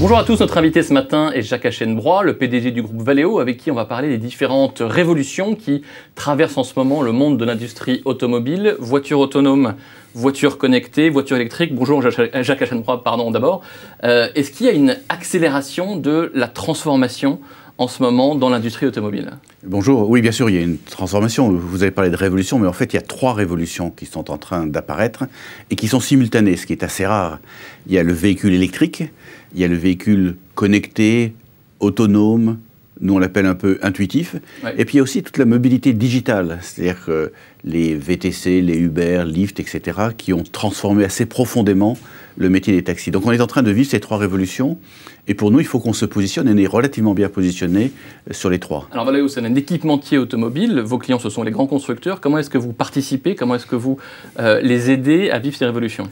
Bonjour à tous, notre invité ce matin est Jacques Aschenbroich, le PDG du groupe Valeo, avec qui on va parler des différentes révolutions qui traversent en ce moment le monde de l'industrie automobile. Voitures autonomes, voitures connectées, voitures électriques. Bonjour Jacques Aschenbroich, pardon d'abord. Est-ce qu'il y a une accélération de la transformation en ce moment dans l'industrie automobile? Bonjour, oui bien sûr il y a une transformation, vous avez parlé de révolution, mais en fait il y a 3 révolutions qui sont en train d'apparaître et qui sont simultanées, ce qui est assez rare. Il y a le véhicule électrique, il y a le véhicule connecté, autonome, nous on l'appelle un peu intuitif, ouais. Et puis il y a aussi toute la mobilité digitale, c'est-à-dire que les VTC, les Uber, Lyft, etc., qui ont transformé assez profondément le métier des taxis. Donc on est en train de vivre ces 3 révolutions, et pour nous il faut qu'on se positionne, et on est relativement bien positionné sur les 3. Alors Valeo, c'est un équipementier automobile, vos clients ce sont les grands constructeurs, comment est-ce que vous participez, comment est-ce que vous les aidez à vivre ces révolutions?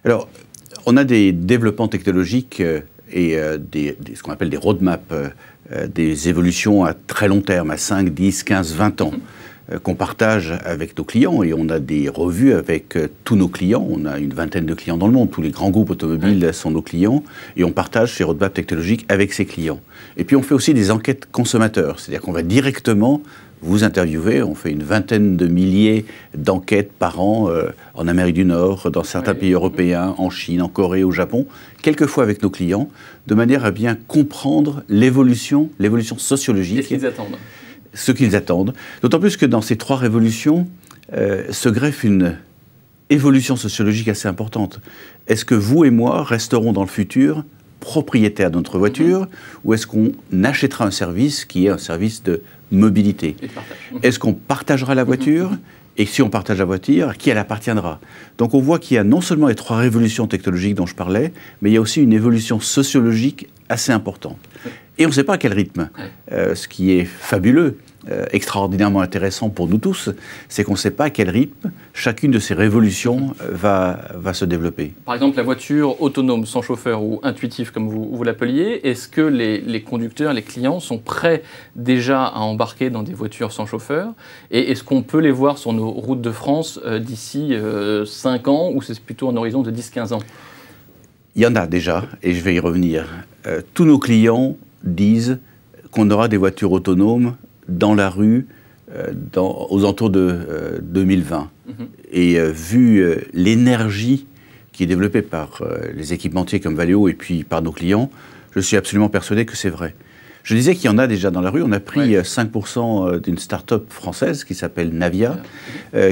Alors, on a des développements technologiques et ce qu'on appelle des roadmaps, des évolutions à très long terme, à 5, 10, 15, 20 ans, qu'on partage avec nos clients. Et on a des revues avec tous nos clients. On a une vingtaine de clients dans le monde. Tous les grands groupes automobiles sont nos clients. Et on partage ces roadmaps technologiques avec ces clients. Et puis on fait aussi des enquêtes consommateurs. C'est-à-dire qu'on va directement vous interviewer. On fait une vingtaine de milliers d'enquêtes par an en Amérique du Nord, dans certains pays européens, en Chine, en Corée, au Japon, quelquefois avec nos clients, de manière à bien comprendre l'évolution sociologique. Qu'est-ce qu'ils attendent? Ce qu'ils attendent. D'autant plus que dans ces 3 révolutions se greffe une évolution sociologique assez importante. Est-ce que vous et moi resterons dans le futur propriétaires de notre voiture, ou est-ce qu'on achètera un service qui est un service de mobilité? Est-ce qu'on partagera la voiture? Et si on partage la voiture, à qui elle appartiendra? Donc on voit qu'il y a non seulement les 3 révolutions technologiques dont je parlais, mais il y a aussi une évolution sociologique assez importante. Et on ne sait pas à quel rythme. Ce qui est fabuleux, extraordinairement intéressant pour nous tous, c'est qu'on ne sait pas à quel rythme chacune de ces révolutions va se développer. Par exemple, la voiture autonome sans chauffeur ou intuitive, comme vous l'appeliez, est-ce que les conducteurs, les clients sont prêts déjà à embarquer dans des voitures sans chauffeur? Et est-ce qu'on peut les voir sur nos routes de France d'ici 5 ans, ou c'est plutôt un horizon de 10-15 ans? Il y en a déjà, et je vais y revenir. Tous nos clients disent qu'on aura des voitures autonomes dans la rue aux alentours de 2020. Et vu l'énergie qui est développée par les équipementiers comme Valeo et puis par nos clients, je suis absolument persuadé que c'est vrai. Je disais qu'il y en a déjà dans la rue. On a pris 5% d'une start-up française qui s'appelle Navia,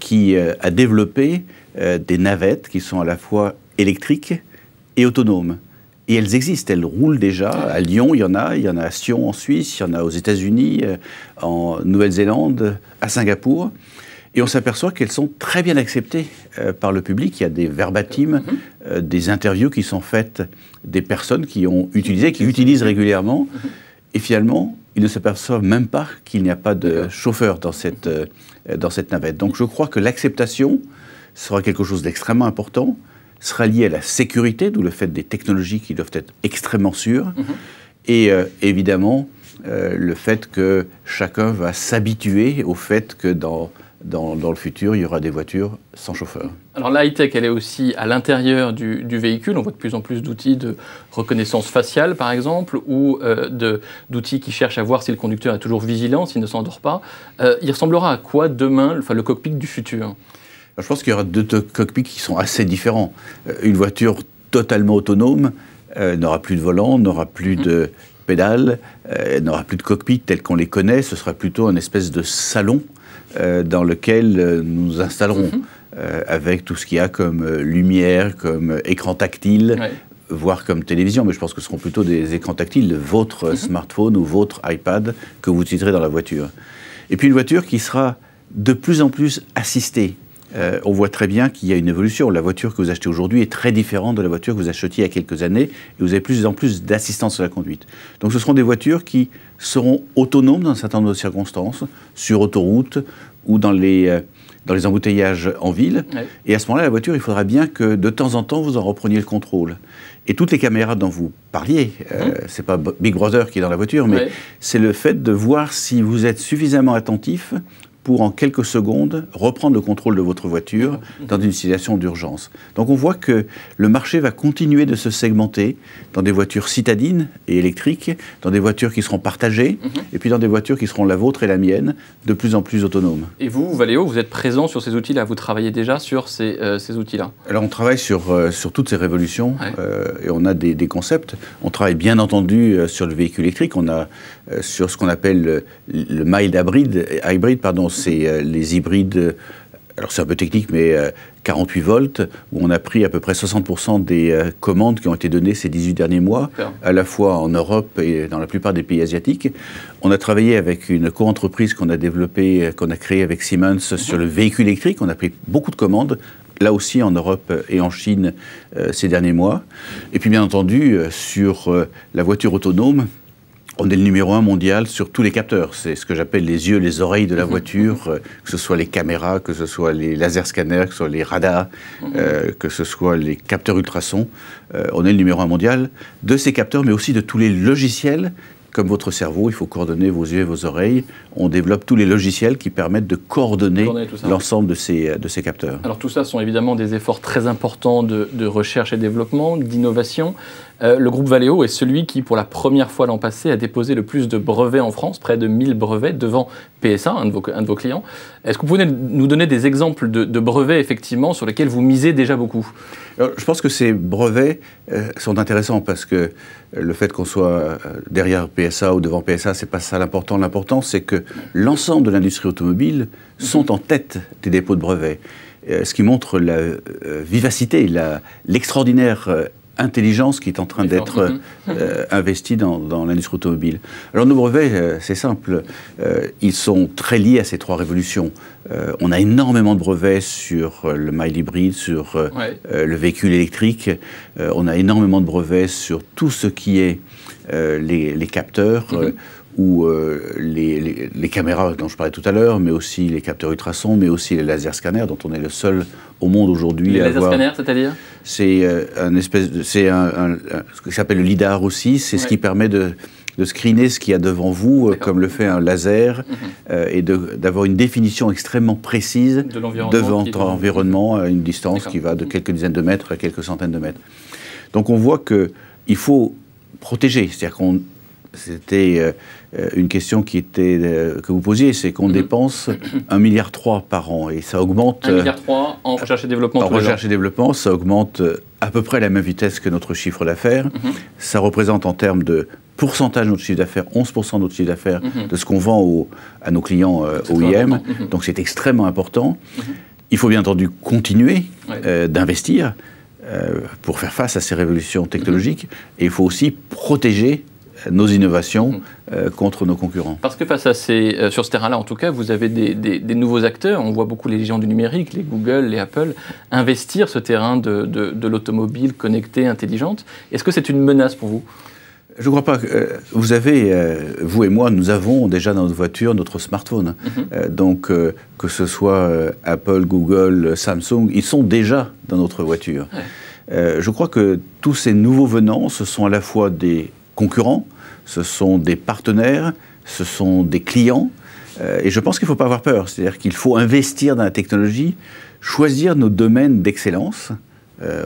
qui a développé des navettes qui sont à la fois électriques et autonomes. Et elles existent, elles roulent déjà. À Lyon, il y en a à Sion en Suisse, il y en a aux États-Unis, en Nouvelle-Zélande, à Singapour. Et on s'aperçoit qu'elles sont très bien acceptées par le public. Il y a des verbatims, des interviews qui sont faites des personnes qui ont utilisé, qui utilisent régulièrement. Et finalement, ils ne s'aperçoivent même pas qu'il n'y a pas de chauffeur dans cette navette. Donc je crois que l'acceptation sera quelque chose d'extrêmement important, sera lié à la sécurité, d'où le fait des technologies qui doivent être extrêmement sûres, et évidemment le fait que chacun va s'habituer au fait que dans le futur, il y aura des voitures sans chauffeur. Alors la high-tech, elle est aussi à l'intérieur du véhicule. On voit de plus en plus d'outils de reconnaissance faciale, par exemple, ou d'outils qui cherchent à voir si le conducteur est toujours vigilant, s'il ne s'endort pas. Il ressemblera à quoi demain, le cockpit du futur? Je pense qu'il y aura 2 cockpits qui sont assez différents. Une voiture totalement autonome n'aura plus de volant, n'aura plus de pédales, n'aura plus de cockpit tel qu'on les connaît. Ce sera plutôt une espèce de salon dans lequel nous nous installerons avec tout ce qu'il y a comme lumière, comme écran tactile, voire comme télévision. Mais je pense que ce seront plutôt des écrans tactiles de votre smartphone ou votre iPad que vous utiliserez dans la voiture. Et puis une voiture qui sera de plus en plus assistée. On voit très bien qu'il y a une évolution. La voiture que vous achetez aujourd'hui est très différente de la voiture que vous achetiez il y a quelques années, et vous avez plus en plus d'assistance à la conduite. Donc ce seront des voitures qui seront autonomes dans un certain nombre de circonstances, sur autoroute ou dans les embouteillages en ville. Et à ce moment-là, la voiture, il faudra bien que de temps en temps, vous en repreniez le contrôle. Et toutes les caméras dont vous parliez, c'est pas Big Brother qui est dans la voiture, mais c'est le fait de voir si vous êtes suffisamment attentif pour, en quelques secondes, reprendre le contrôle de votre voiture dans une situation d'urgence. Donc on voit que le marché va continuer de se segmenter dans des voitures citadines et électriques, dans des voitures qui seront partagées, et puis dans des voitures qui seront la vôtre et la mienne, de plus en plus autonomes. Et vous, Valeo, vous êtes présent sur ces outils-là, vous travaillez déjà sur ces outils-là? Alors on travaille sur toutes ces révolutions, et on a des concepts. On travaille bien entendu sur le véhicule électrique, on a sur ce qu'on appelle le mild hybrid, c'est les hybrides, alors c'est un peu technique, mais 48 volts, où on a pris à peu près 60% des commandes qui ont été données ces 18 derniers mois, à la fois en Europe et dans la plupart des pays asiatiques. On a travaillé avec une co-entreprise qu'on a développée, qu'on a créée avec Siemens sur le véhicule électrique. On a pris beaucoup de commandes, là aussi en Europe et en Chine ces derniers mois. Et puis bien entendu, sur la voiture autonome, on est le numéro 1 mondial sur tous les capteurs. C'est ce que j'appelle les yeux, les oreilles de la voiture, que ce soit les caméras, que ce soit les laser scanners, que ce soit les radars, que ce soit les capteurs ultrasons. On est le numéro 1 mondial de ces capteurs, mais aussi de tous les logiciels. Comme votre cerveau, il faut coordonner vos yeux et vos oreilles. On développe tous les logiciels qui permettent de coordonner l'ensemble de ces capteurs. Alors tout ça sont évidemment des efforts très importants de recherche et développement, d'innovation. Le groupe Valeo est celui qui, pour la première fois l'an passé, a déposé le plus de brevets en France, près de 1000 brevets, devant PSA, un de vos clients. Est-ce que vous pouvez nous donner des exemples de brevets, effectivement, sur lesquels vous misez déjà beaucoup? Alors, je pense que ces brevets sont intéressants parce que le fait qu'on soit derrière PSA ou devant PSA, c'est pas ça l'important. L'important, c'est que l'ensemble de l'industrie automobile sont en tête des dépôts de brevets. Ce qui montre la vivacité, l'extraordinaire intelligence qui est en train d'être investie dans l'industrie automobile. Alors nos brevets, c'est simple, ils sont très liés à ces trois révolutions. On a énormément de brevets sur le mild hybride, sur le véhicule électrique. On a énormément de brevets sur tout ce qui est les capteurs, ou les caméras dont je parlais tout à l'heure, mais aussi les capteurs ultrasons, mais aussi les laser scanners, dont on est le seul au monde aujourd'hui à avoir. Les laser scanners, c'est-à-dire? C'est ce qui s'appelle le LIDAR aussi, c'est ce qui permet de screener ce qu'il y a devant vous, comme le fait un laser, et d'avoir une définition extrêmement précise de votre environnement à une distance qui va de quelques dizaines de mètres à quelques centaines de mètres. Donc on voit qu'il faut protéger, c'est-à-dire qu'on... C'était une question que vous posiez, c'est qu'on dépense 1,3 milliard par an et ça augmente... 1,3 milliard en recherche et développement. En recherche et développement, ça augmente à peu près à la même vitesse que notre chiffre d'affaires. Ça représente en termes de pourcentage de notre chiffre d'affaires, 11% de notre chiffre d'affaires, de ce qu'on vend à nos clients OEM. Donc c'est extrêmement important. Il faut bien entendu continuer d'investir pour faire face à ces révolutions technologiques et il faut aussi protéger nos innovations contre nos concurrents. Parce que face à sur ce terrain-là, en tout cas, vous avez des nouveaux acteurs. On voit beaucoup les géants du numérique, les Google, les Apple, investir ce terrain de l'automobile connectée, intelligente. Est-ce que c'est une menace pour vous? Je ne crois pas. Vous avez, vous et moi, nous avons déjà dans notre voiture notre smartphone. Donc, que ce soit Apple, Google, Samsung, ils sont déjà dans notre voiture. Je crois que tous ces nouveaux venants, ce sont à la fois des concurrents, ce sont des partenaires, ce sont des clients. Et je pense qu'il ne faut pas avoir peur. C'est-à-dire qu'il faut investir dans la technologie, choisir nos domaines d'excellence.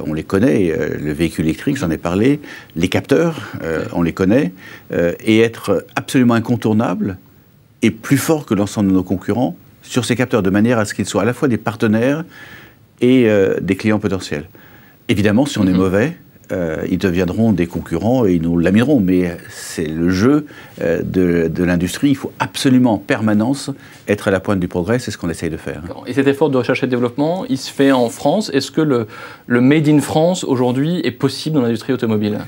On les connaît, le véhicule électrique, j'en ai parlé, les capteurs, on les connaît, et être absolument incontournable et plus fort que l'ensemble de nos concurrents sur ces capteurs, de manière à ce qu'ils soient à la fois des partenaires et des clients potentiels. Évidemment, si on est mauvais, ils deviendront des concurrents et ils nous lamineront. Mais c'est le jeu de l'industrie. Il faut absolument en permanence être à la pointe du progrès. C'est ce qu'on essaye de faire. Et cet effort de recherche et développement, il se fait en France. Est-ce que le Made in France, aujourd'hui, est possible dans l'industrie automobile?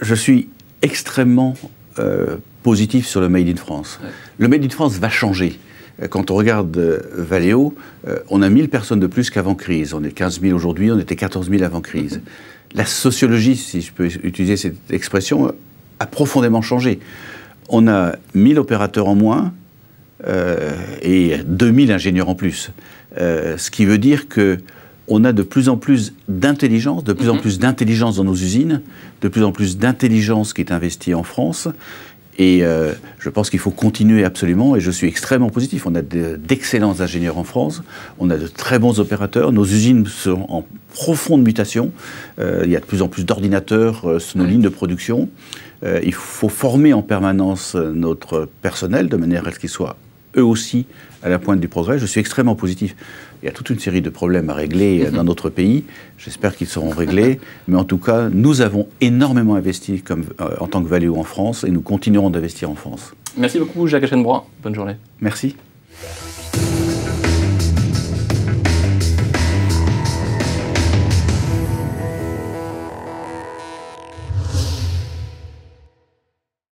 Je suis extrêmement positif sur le Made in France. Le Made in France va changer. Quand on regarde Valeo, on a 1000 personnes de plus qu'avant crise. On est 15 000 aujourd'hui, on était 14 000 avant crise. La sociologie, si je peux utiliser cette expression, a profondément changé. On a 1000 opérateurs en moins et 2000 ingénieurs en plus. Ce qui veut dire qu'on a de plus en plus d'intelligence, de plus en plus d'intelligence dans nos usines, de plus en plus d'intelligence qui est investie en France. Et je pense qu'il faut continuer absolument, et je suis extrêmement positif. On a d'excellents ingénieurs en France, on a de très bons opérateurs, nos usines sont en profonde mutation, il y a de plus en plus d'ordinateurs sur nos lignes de production. Il faut former en permanence notre personnel de manière à ce qu'ils soient eux aussi à la pointe du progrès. Je suis extrêmement positif. Il y a toute une série de problèmes à régler dans notre pays. J'espère qu'ils seront réglés. Mais en tout cas, nous avons énormément investi en tant que Valeo en France et nous continuerons d'investir en France. Merci beaucoup Jacques Aschenbroich. Bonne journée. Merci.